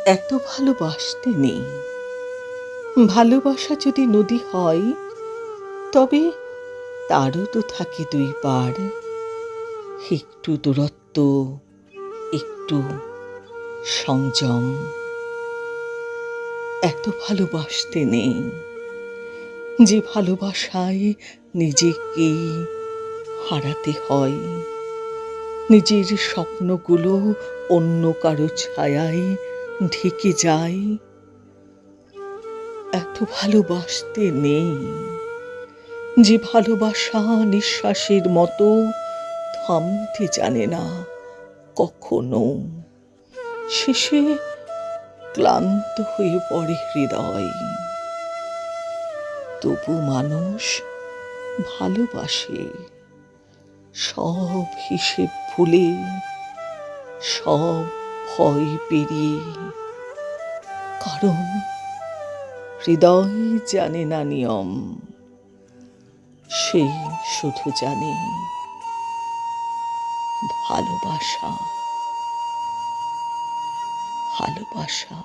এত ভালোবাসতে নেই। ভালোবাসা যদি নদী হয়, তবে তারও তো থাকে দুই পাড়। একটু দূরত্ব, একটু সংযম। এত ভালোবাসতে নেই যে ভালোবাসায় নিজেকেই হারাতে হয়, নিজের স্বপ্নগুলো অন্য কারো ছায়ায় ঢেকে যায়। এত ভালোবাসতে নেই যে ভালোবাসা নিঃশ্বাসের মতো থামতে জানে না কখনো। শেষে ক্লান্ত হয়ে পড়ে হৃদয়, তবু মানুষ ভালোবাসে, সব হিসেব ভুলে, সব ভয় পেরিয়ে। কারণ হৃদয় জানে না নিয়ম, সে শুধু জানে ভালোবাসা, ভালোবাসা।